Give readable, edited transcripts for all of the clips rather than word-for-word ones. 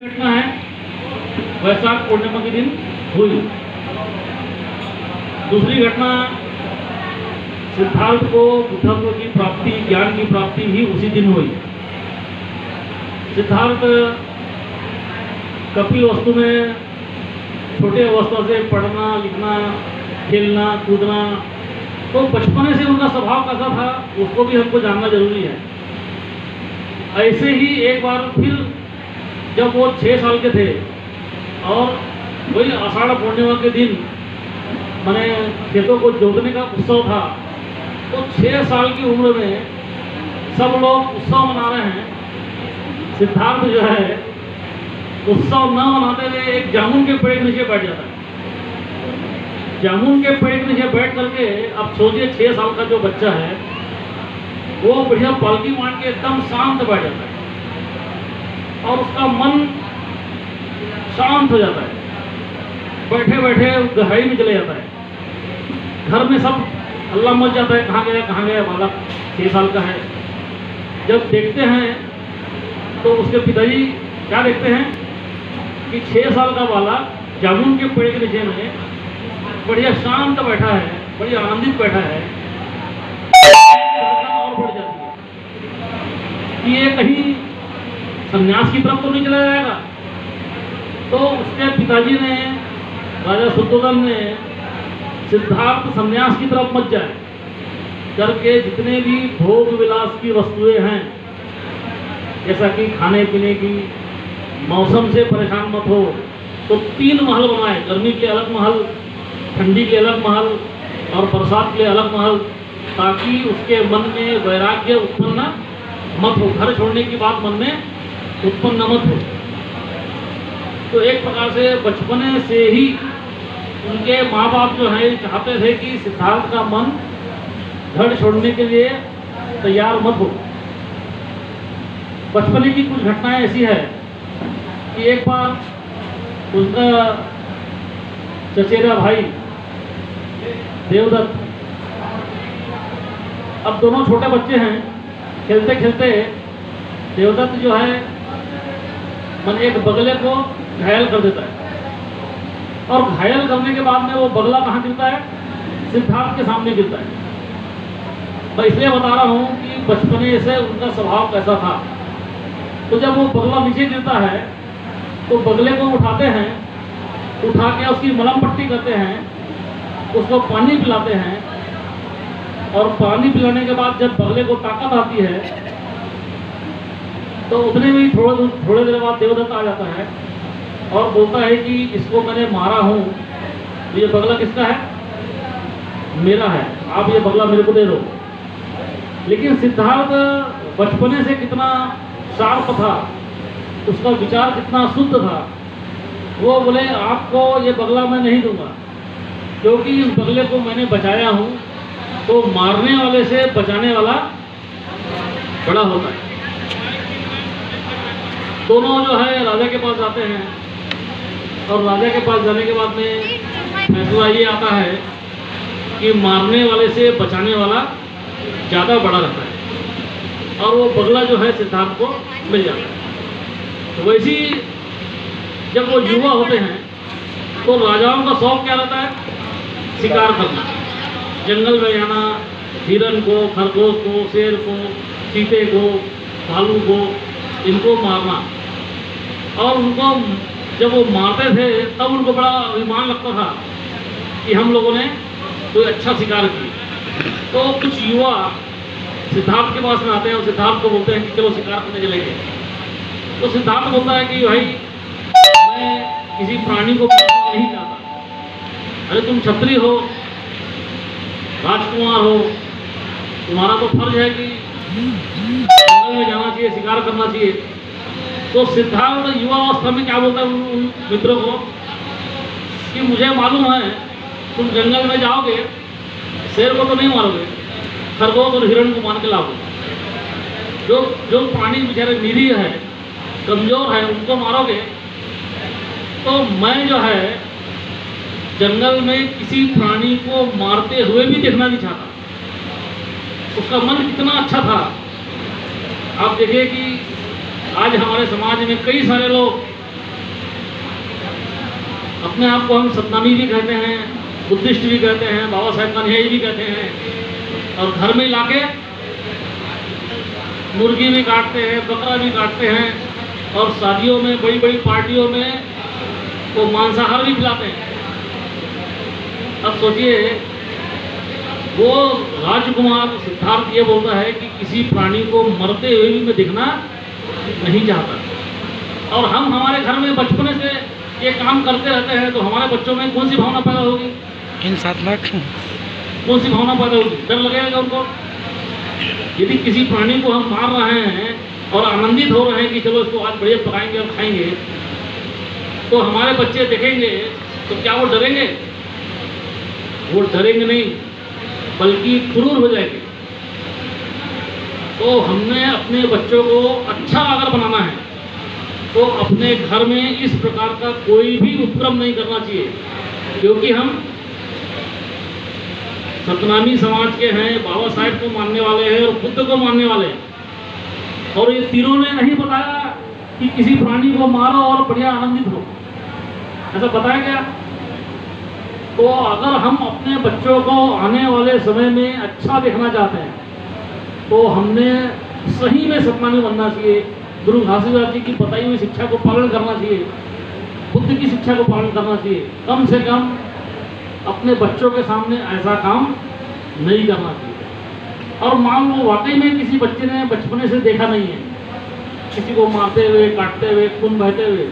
घटना है वैशाख पूर्णिमा के दिन हुई। दूसरी घटना सिद्धार्थ को बुद्धत्व की प्राप्ति, ज्ञान की प्राप्ति भी उसी दिन हुई। सिद्धार्थ कपिल वस्तु में छोटे अवस्था से पढ़ना, लिखना, खेलना, कूदना, तो बचपन से उनका स्वभाव कैसा था उसको भी हमको जानना जरूरी है। ऐसे ही एक बार फिर जब वो 6 साल के थे और वही आषाढ़ पूर्णिमा के दिन मैंने खेतों को जोतने का उत्सव था, तो 6 साल की उम्र में सब लोग उत्सव मना रहे हैं। सिद्धार्थ जो है उत्सव न मनाते हुए एक जामुन के पेड़ के नीचे बैठ जाता है। जामुन के पेड़ के नीचे बैठ करके अब सोचिए 6 साल का जो बच्चा है वो बढ़िया पालकी मान के एकदम शांत बैठ जाता है और उसका मन शांत हो जाता है। बैठे बैठे गहराई में चले जाता है। घर में सब हल्ला मच जाता है, कहाँ गया बालक, 6 साल का है। जब देखते हैं तो उसके पिताजी क्या देखते हैं कि 6 साल का बालक जामुन के पेड़ के नीचे में बढ़िया शांत बैठा है, बढ़िया आनंदित बैठा है। और बढ़ जाती है कि ये कहीं संन्यास की तरफ तो नहीं चला जाएगा। तो उसके पिताजी ने, राजा शुद्धोधन ने, सिद्धार्थ संन्यास की तरफ मत जाए करके जितने भी भोग विलास की वस्तुएं हैं, जैसा कि खाने पीने की, मौसम से परेशान मत हो, तो 3 महल बनाए। गर्मी के अलग महल, ठंडी के अलग महल और बरसात के अलग महल, ताकि उसके मन में वैराग्य उत्पन्न मत हो, घर छोड़ने की बात मन में उत्पन्न मत हो। तो एक प्रकार से बचपने से ही उनके माँ बाप जो है चाहते थे कि सिद्धार्थ का मन घर छोड़ने के लिए तैयार मत हो। बचपने की कुछ घटनाएं ऐसी है कि एक बार उसका चचेरा भाई देवदत्त, अब दोनों छोटे बच्चे हैं, खेलते खेलते देवदत्त जो है मन एक बगले को घायल कर देता है और घायल करने के बाद में वो बगला कहाँ गिरता है? सिद्धार्थ के सामने गिरता है। मैं इसलिए बता रहा हूँ कि बचपने से उनका स्वभाव कैसा था। तो जब वो बगला नीचे गिरता है तो बगले को उठाते हैं, उठा के उसकी मलहम पट्टी करते हैं, उसको पानी पिलाते हैं और पानी पिलाने के बाद जब बगले को ताकत आती है तो उतने में ही थोड़े देर बाद देवदत्त आ जाता है और बोलता है कि इसको मैंने मारा हूँ, ये बगला किसका है? मेरा है, आप ये बगला मेरे को दे दो। लेकिन सिद्धार्थ बचपने से कितना शार्प था, उसका विचार कितना शुद्ध था। वो बोले आपको ये बगला मैं नहीं दूंगा, क्योंकि इस बगले को मैंने बचाया हूँ। तो मारने वाले से बचाने वाला बड़ा होता है। दोनों जो है राजा के पास जाते हैं और राजा के पास जाने के बाद में फैसला ये आता है कि मारने वाले से बचाने वाला ज़्यादा बड़ा रहता है और वो बगला जो है सिद्धार्थ को मिल जाता है। तो वैसी जब वो युवा होते हैं तो राजाओं का शौक क्या रहता है? शिकार करना, जंगल में जाना, हिरन को, खरगोश को, शेर को, चीते को, भालू को, इनको मारना। और उनको जब वो मारते थे तब उनको बड़ा अभिमान लगता था कि हम लोगों ने कोई अच्छा शिकार किया। तो कुछ युवा सिद्धार्थ के पास में आते हैं और सिद्धार्थ को बोलते हैं कि चलो शिकार करने चलेंगे। तो सिद्धार्थ बोलता है कि भाई मैं किसी प्राणी को मारना नहीं चाहता। अरे तुम क्षत्रिय हो, राजकुमार हो, तुम्हारा तो फर्ज है कि जंगल में जाना चाहिए, शिकार करना चाहिए। तो सिद्धार्थ युवा अवस्था में क्या बोलता है उन मित्रों को कि मुझे मालूम है तुम जंगल में जाओगे, शेर को तो नहीं मारोगे, खरगोश और हिरण को मार के लाओगे। जो प्राणी बेचारे निरीह है, कमजोर है, उनको मारोगे। तो मैं जो है जंगल में किसी प्राणी को मारते हुए भी देखना नहीं चाहता। उसका मन कितना अच्छा था। आप देखिए कि आज हमारे समाज में कई सारे लोग अपने आप को हम सतनामी भी कहते हैं, बुद्धिस्ट भी कहते हैं, बाबा साहेब का अनुयायी भी कहते हैं, और घर में लाके मुर्गी भी काटते हैं, बकरा भी काटते हैं, और शादियों में, बड़ी बड़ी पार्टियों में वो मांसाहार भी खिलाते हैं। अब सोचिए, वो राजकुमार सिद्धार्थ ये बोलता है कि किसी प्राणी को मरते हुए भी मैं देखना नहीं चाहता, और हम हमारे घर में बचपने से ये काम करते रहते हैं, तो हमारे बच्चों में कौन सी भावना पैदा होगी? इन 7 लाख कौन सी भावना पैदा होगी? डर लगेगा उनको। यदि किसी प्राणी को हम मार रहे हैं और आनंदित हो रहे हैं कि चलो इसको आज बढ़िया पकाएंगे और खाएंगे, तो हमारे बच्चे देखेंगे तो क्या वो डरेंगे? वो डरेंगे नहीं, बल्कि क्रूर हो जाएंगे। तो हमने अपने बच्चों को अच्छा अगर बनाना है तो अपने घर में इस प्रकार का कोई भी उपक्रम नहीं करना चाहिए, क्योंकि हम सतनामी समाज के हैं, बाबा साहेब को मानने वाले हैं और बुद्ध को मानने वाले हैं, और ये तीनों ने नहीं बताया कि किसी प्राणी को मारो और बढ़िया आनंदित हो, ऐसा बताया गया? तो अगर हम अपने बच्चों को आने वाले समय में अच्छा देखना चाहते हैं तो हमने सही में सतनामी बनना चाहिए, गुरु घासीदास जी की बताई हुई शिक्षा को पालन करना चाहिए, बुद्ध की शिक्षा को पालन करना चाहिए। कम से कम अपने बच्चों के सामने ऐसा काम नहीं करना चाहिए। और मान लो वाकई में किसी बच्चे ने बचपने से देखा नहीं है किसी को मारते हुए, काटते हुए, खून बहते हुए,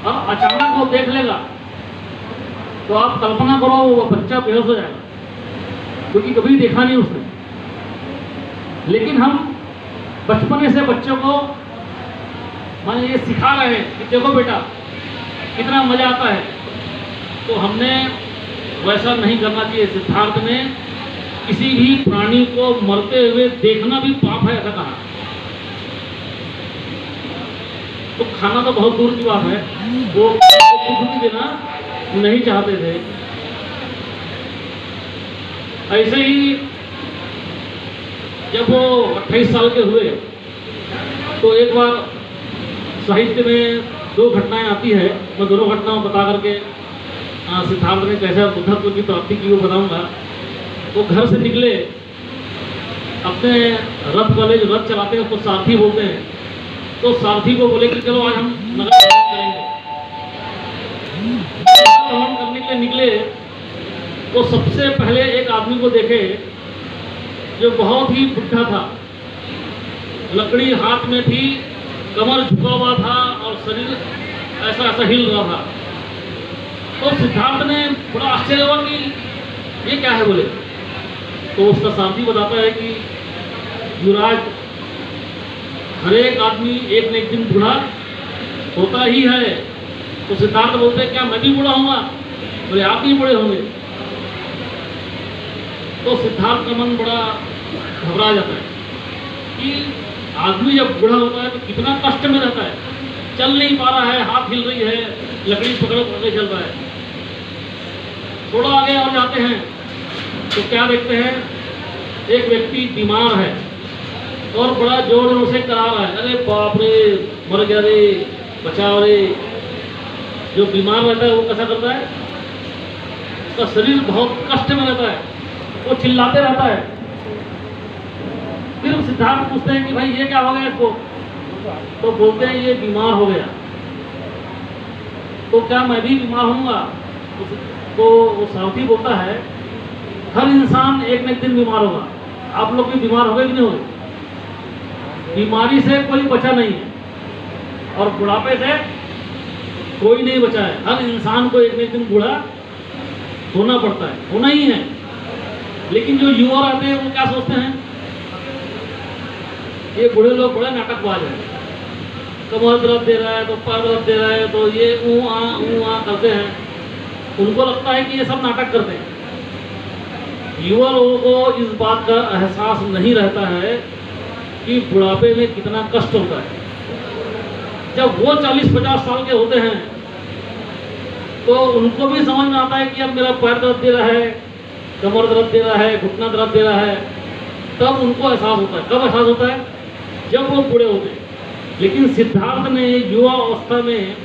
और अचानक वो देख लेगा, तो आप कल्पना करो वो बच्चा बेहोश हो जाएगा, क्योंकि कभी देखा नहीं उसने। लेकिन हम बचपने से बच्चों को माने ये सिखा रहे हैं कि देखो बेटा कितना मजा आता है, तो हमने वैसा नहीं करना चाहिए। सिद्धार्थ ने किसी भी प्राणी को मरते हुए देखना भी पाप है ऐसा कहा। तो खाना तो बहुत दूर की बात है, वो कुछ भी देना नहीं चाहते थे। ऐसे ही जब वो 28 साल के हुए तो एक बार साहित्य में 2 घटनाएं आती है, मैं दोनों घटनाओं बता करके सिद्धार्थ ने कैसे बुद्धत्व की प्राप्ति की वो बताऊंगा। वो घर से निकले, अपने रथ वाले जो रथ चलाते हैं उसको सारथी बोलते हैं, तो सारथी को बोले कि चलो आज हम नगर भ्रमण करेंगे। भ्रमण करने के लिए निकले तो सबसे पहले एक आदमी को देखे जो बहुत ही बुढ़ा था, लकड़ी हाथ में थी, कमर झुका हुआ था और शरीर ऐसा ऐसा हिल रहा था। तो सिद्धार्थ ने बड़ा आश्चर्य हुआ कि ये क्या है बोले। तो उसका सारथी बताता है कि युवराज, हर एक आदमी एक न एक दिन बूढ़ा होता ही है। तो सिद्धार्थ बोलते हैं क्या मैं भी बूढ़ा होऊंगा? बोले आप भी बूढ़े होंगे। तो सिद्धार्थ का मन बड़ा घबरा जाता है कि आदमी जब बूढ़ा होता है तो कितना कष्ट में रहता है, चल नहीं पा रहा है, हाथ हिल रही है, लकड़ी पकड़ पकड़ चल रहा है। थोड़ा आगे और जाते हैं तो क्या देखते हैं, एक व्यक्ति बीमार है और बड़ा जोर जोर से करा रहा है, अरे बाप रे मर गया रे, बचाओ रे। जो बीमार रहता है वो कैसा करता है, उसका शरीर बहुत कष्ट में रहता है, वो चिल्लाते रहता है। फिर सिद्धार्थ पूछते हैं कि भाई ये क्या हो गया इसको? तो बोलते हैं ये बीमार हो गया। तो क्या मैं भी बीमार होऊंगा? तो वो सारथी बोलता है हर इंसान एक न एक दिन बीमार होगा। आप लोग भी बीमार हो गए कि नहीं हो गए? बीमारी से कोई बचा नहीं है और बुढ़ापे से कोई नहीं बचा है। हर इंसान को एक न एक दिन बूढ़ा होना पड़ता है, होना ही है। लेकिन जो युवा रहते हैं वो क्या सोचते हैं, ये बूढ़े लोग बड़े नाटकबाज हैं, कमर दर्द दे रहा है तो पैर दर्द दे रहा है तो ये ऊ आ करते हैं। उनको लगता है कि ये सब नाटक करते हैं। युवा लोगों को इस बात का एहसास नहीं रहता है कि बुढ़ापे में कितना कष्ट होता है। जब वो 40-50 साल के होते हैं तो उनको भी समझ में आता है कि अब मेरा पैर दर्द दे रहा है, कमर दर्द दे रहा है, घुटना दर्द दे रहा है। तब उनको एहसास होता है। कब एहसास होता है? जब वो बूढ़े होते हैं। लेकिन सिद्धार्थ ने युवा अवस्था में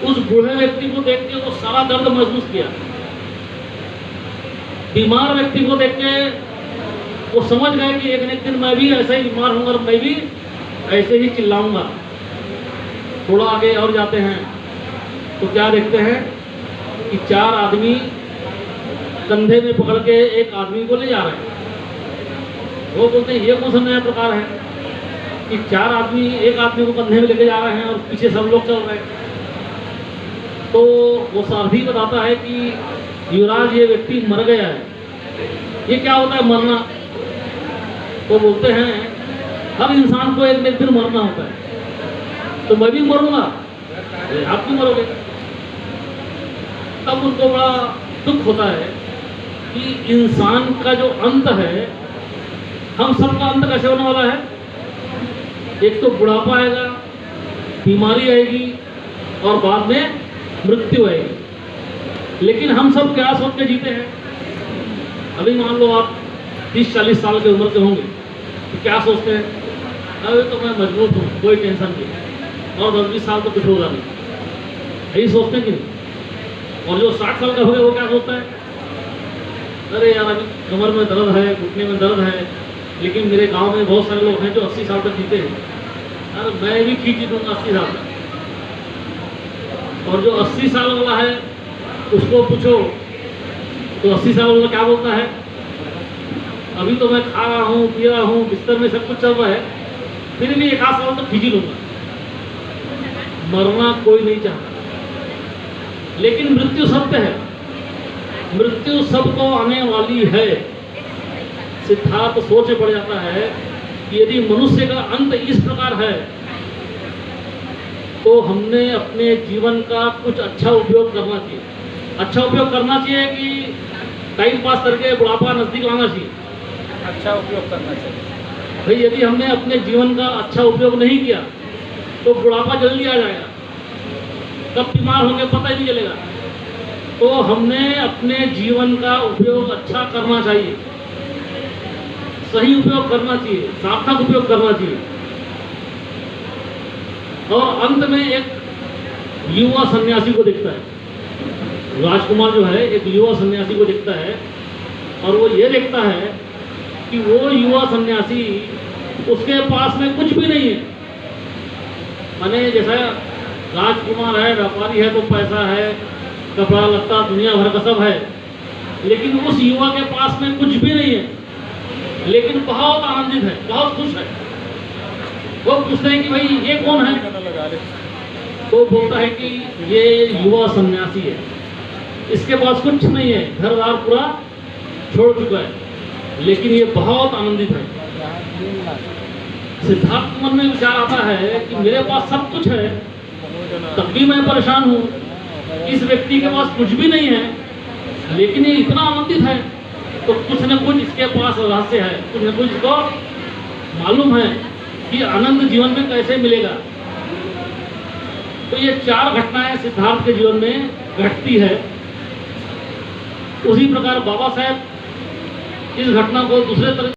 उस बूढ़े व्यक्ति को देख के वो सारा दर्द महसूस किया। बीमार व्यक्ति को देख के वो समझ गए कि एक न एक दिन मैं भी ऐसे ही बीमार हूँगा और मैं भी ऐसे ही चिल्लाऊंगा। थोड़ा आगे और जाते हैं तो क्या देखते हैं कि 4 आदमी कंधे में पकड़ के एक आदमी को ले जा रहे हैं। वो बोलते हैं ये कौन सा नया प्रकार है कि 4 आदमी एक आदमी को कंधे में लेके जा रहे हैं और पीछे सब लोग चल रहे हैं। तो वो सारथी बताता है कि युवराज ये व्यक्ति मर गया है। ये क्या होता है मरना? तो बोलते हैं हर इंसान को एक न एक दिन मरना होता है, तो मैं भी मरूंगा। आप क्यों मरोगे? तब उनको बड़ा दुख होता है कि इंसान का जो अंत है, हम सबका अंत कैसे होने वाला है? एक तो बुढ़ापा आएगा, बीमारी आएगी और बाद में मृत्यु आएगी। लेकिन हम सब क्या सोच के जीते हैं? अभी मान लो आप 30-40 साल की उम्र के होंगे तो क्या सोचते हैं? अरे तो मैं मजबूत हूँ, कोई टेंशन नहीं, और 10-20 साल तो कुछ होगा नहीं, यही सोचते हैं कि नहीं? और जो 60 साल का हो गया वो क्या सोचता है? अरे यार अभी कमर में दर्द है, घुटने में दर्द है, लेकिन मेरे गांव में बहुत सारे लोग हैं जो 80 साल तक जीते हैं, अरे मैं भी खींच दूंगा 80 साल तक। और जो 80 साल वाला है उसको पूछो तो 80 साल वाला क्या बोलता है? अभी तो मैं खा रहा हूँ, पी रहा हूँ, बिस्तर में सब कुछ चल रहा है, फिर भी 1 आध साल तक खींच लूंगा। मरना कोई नहीं चाहता, लेकिन मृत्यु सत्य है, मृत्यु सबको आने वाली है। सिद्धार्थ सोच पड़ जाता है कि यदि मनुष्य का अंत इस प्रकार है तो हमने अपने जीवन का कुछ अच्छा उपयोग करना चाहिए। अच्छा उपयोग करना चाहिए कि टाइम पास करके बुढ़ापा नजदीक लाना चाहिए? अच्छा उपयोग करना चाहिए। भाई यदि हमने अपने जीवन का अच्छा उपयोग नहीं किया तो बुढ़ापा जल्दी आ जाएगा, कब बीमार होंगे पता ही नहीं चलेगा। तो हमने अपने जीवन का उपयोग अच्छा करना चाहिए, सही उपयोग करना चाहिए, सार्थक उपयोग करना चाहिए। और अंत में एक युवा सन्यासी को दिखता है, राजकुमार जो है एक युवा सन्यासी को दिखता है, और वो ये देखता है कि वो युवा सन्यासी उसके पास में कुछ भी नहीं है। माने जैसा राजकुमार है, व्यापारी है तो पैसा है, कपड़ा लत्ता दुनिया भर का सब है, लेकिन उस युवा के पास में कुछ भी नहीं है, लेकिन बहुत आनंदित है, बहुत खुश है। वो पूछते हैं कि भाई ये कौन है? तो बोलता है कि ये युवा सन्यासी है, इसके पास कुछ नहीं है, घर बार पूरा छोड़ चुका है, लेकिन ये बहुत आनंदित है। सिद्धार्थ के मन में विचार आता है कि मेरे पास सब कुछ है, तब भी मैं परेशान हूँ, इस व्यक्ति के पास कुछ भी नहीं है, लेकिन ये इतना आनंदित है, तो कुछ न कुछ इसके पास रहस्य है, कुछ न कुछ इसको मालूम है कि आनंद जीवन में कैसे मिलेगा। तो ये 4 घटनाएं सिद्धार्थ के जीवन में घटती है। उसी प्रकार बाबा साहेब इस घटना को दूसरे तरह